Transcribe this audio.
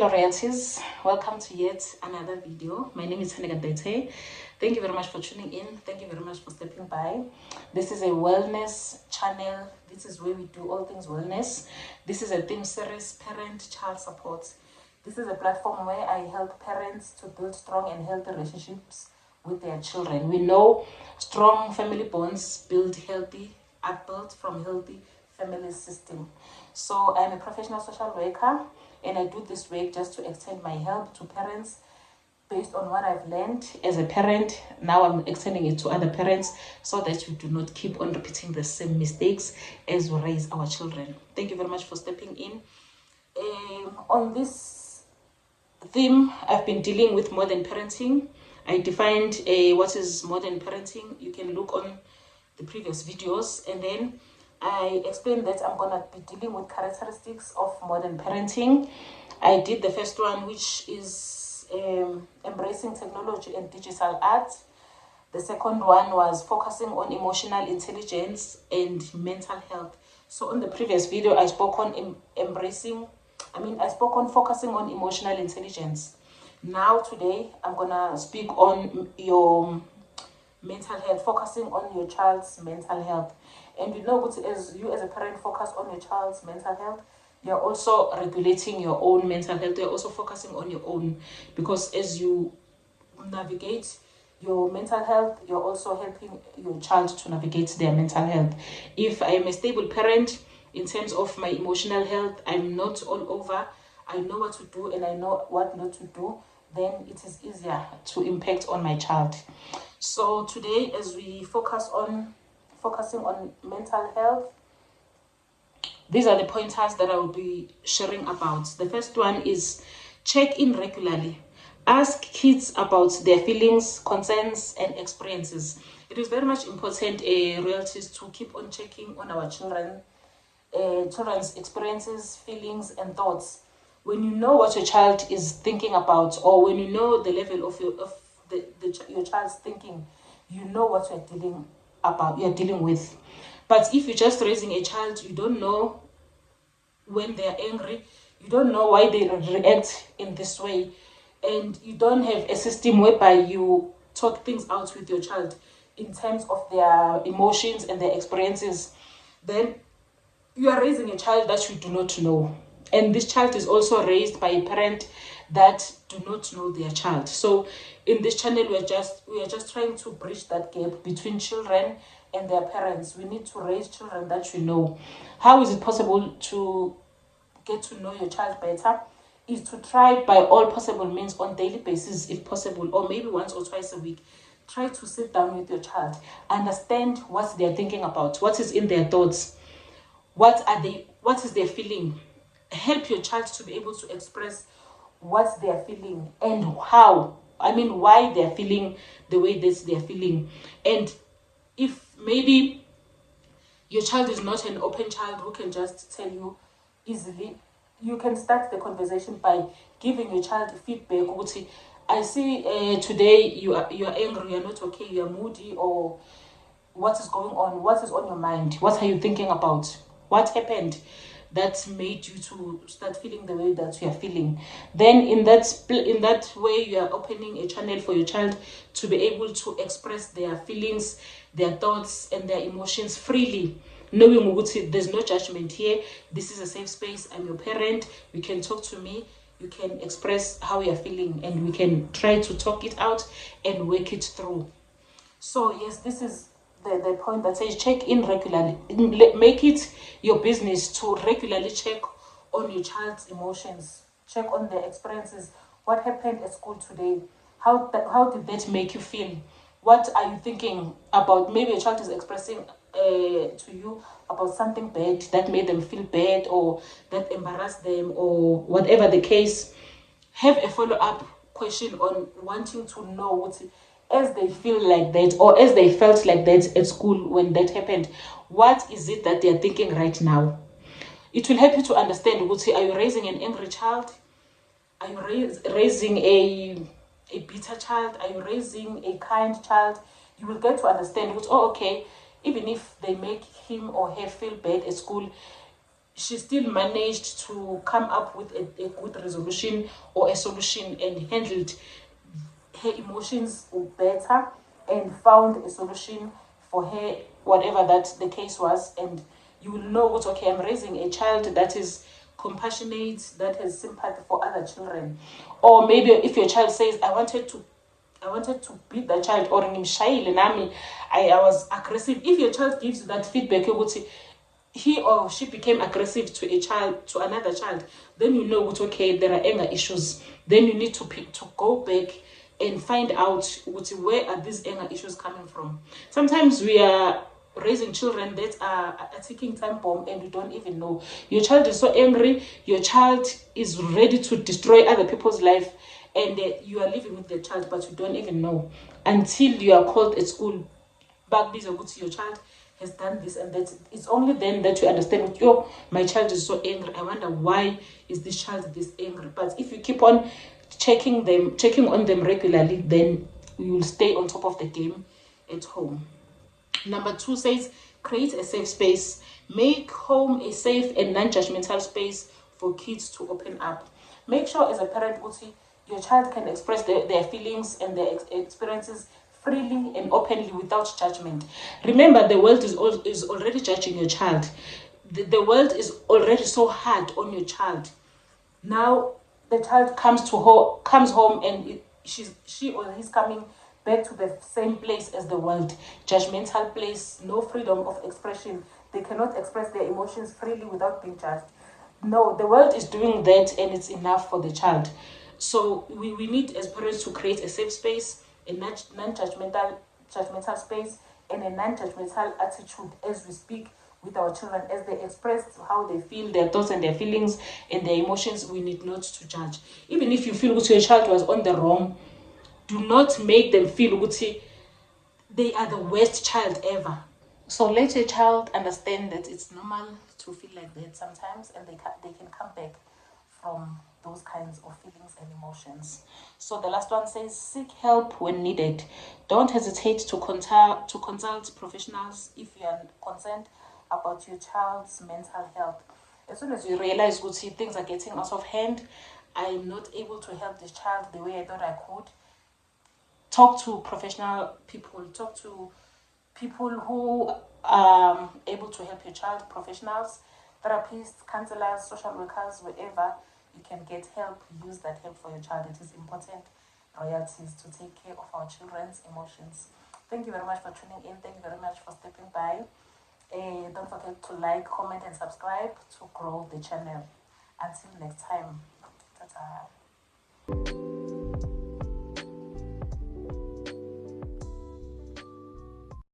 Hello Royalties, welcome to yet another video. My name is Hanega Dete. Thank you very much for tuning in. Thank you very much for stepping by. This is a wellness channel. This is where we do all things wellness. This is a theme series, Parent-Child Support. This is a platform where I help parents to build strong and healthy relationships with their children. We know strong family bonds are built from healthy family system. So I'm a professional social worker, and I do this work just to extend my help to parents based on what I've learned as a parent. Now I'm extending it to other parents so that we do not keep on repeating the same mistakes as we raise our children. Thank you very much for stepping in. On this theme, I've been dealing with modern parenting. I defined what is modern parenting. You can look on the previous videos, and then I explained that I'm gonna be dealing with characteristics of modern parenting. I did the first one, which is embracing technology and digital art. The second one was focusing on emotional intelligence and mental health. So on the previous video, I spoke on focusing on emotional intelligence. Now today, I'm gonna speak on your mental health, focusing on your child's mental health. And we know that as you as a parent focus on your child's mental health, you're also regulating your own mental health. You're also focusing on your own, because as you navigate your mental health, you're also helping your child to navigate their mental health. If I am a stable parent in terms of my emotional health, I'm not all over, I know what to do and I know what not to do, then it is easier to impact on my child. So today, as we focusing on mental health, these are the pointers that I will be sharing about. The first one is check in regularly. Ask kids about their feelings, concerns, and experiences. It is very much important, Royalties, to keep on checking on our children's experiences, feelings, and thoughts. When you know what your child is thinking about, or when you know the level of your child's thinking, you know what you're dealing with. But if you're just raising a child, you don't know when they're angry, you don't know why they react in this way, and you don't have a system whereby you talk things out with your child in terms of their emotions and their experiences, then you are raising a child that you do not know. And this child is also raised by a parent that do not know their child. So in this channel, we are just trying to bridge that gap between children and their parents. We need to raise children that we know. How is it possible to get to know your child better? Is to try by all possible means on daily basis, if possible, or maybe once or twice a week. Try to sit down with your child, understand what they're thinking about, what is in their thoughts, what is their feeling. Help your child to be able to express what they're feeling and why they're feeling the way they're feeling. And if maybe your child is not an open child who can just tell you easily, you can start the conversation by giving your child feedback. I see today you are angry, you're not okay, you're moody, or what is going on, what is on your mind, what are you thinking about, what happened that made you to start feeling the way that you are feeling. Then in that way, you are opening a channel for your child to be able to express their feelings, their thoughts, and their emotions freely, knowing there's no judgment here. This is a safe space. I'm your parent. You can talk to me. You can express how you're feeling, and we can try to talk it out and work it through. So yes, this is the point that says check in regularly. Make it your business to regularly check on your child's emotions, check on their experiences. What happened at school today? How did that make you feel? What are you thinking about? Maybe a child is expressing to you about something bad that made them feel bad, or that embarrassed them, or whatever the case. Have a follow-up question on wanting to know what, as they feel like that, or as they felt like that at school when that happened, what is it that they're thinking right now? It will help you to understand, are you raising an angry child? Are you raising a bitter child? Are you raising a kind child? You will get to understand, okay, even if they make him or her feel bad at school, she still managed to come up with a good resolution or a solution and handled her emotions better and found a solution for her, whatever that the case was. And you will know what, okay, I'm raising a child that is compassionate, that has sympathy for other children. Or maybe if your child says, I wanted to beat the child, or I was aggressive. If your child gives you that feedback, you would say he or she became aggressive to another child, then you know what, okay, there are anger issues. Then you need to go back and find out where are these anger issues coming from. Sometimes we are raising children that are a ticking time bomb and you don't even know. Your child is so angry, your child is ready to destroy other people's life, and you are living with the child but you don't even know until you are called at school back busy. Your child has done this and that. It's only then that you understand, oh, my child is so angry, I wonder why is this child this angry. But if you keep on checking on them regularly, then you will stay on top of the game at home. Number 2 says, create a safe space. Make home a safe and non-judgmental space for kids to open up. Make sure as a parent, your child can express their feelings and their experiences freely and openly without judgment. Remember, the world is already judging your child. The world is already so hard on your child. Now the child comes home and she or he's coming back to the same place as the world, judgmental place, no freedom of expression. They cannot express their emotions freely without being judged. No, the world is doing that and it's enough for the child. So we need as parents to create a safe space, a non-judgmental space, and a non-judgmental attitude as we speak with our children, as they express how they feel, their thoughts and their feelings and their emotions. We need not to judge. Even if you feel that your child was on the wrong, do not make them feel that they are the worst child ever. So let your child understand that it's normal to feel like that sometimes, and they can come back from those kinds of feelings and emotions. So the last one says, seek help when needed. Don't hesitate to consult professionals if you are concerned about your child's mental health. As soon as you realize, things are getting out of hand, I'm not able to help this child the way I thought I could, talk to professional people, talk to people who are able to help your child, professionals, therapists, counselors, social workers, wherever you can get help. Use that help for your child. It is important royalties to take care of our children's emotions. Thank you very much for tuning in. Thank you very much for stepping by. Don't forget to like, comment, and subscribe to grow the channel. Until next time, ta-ta.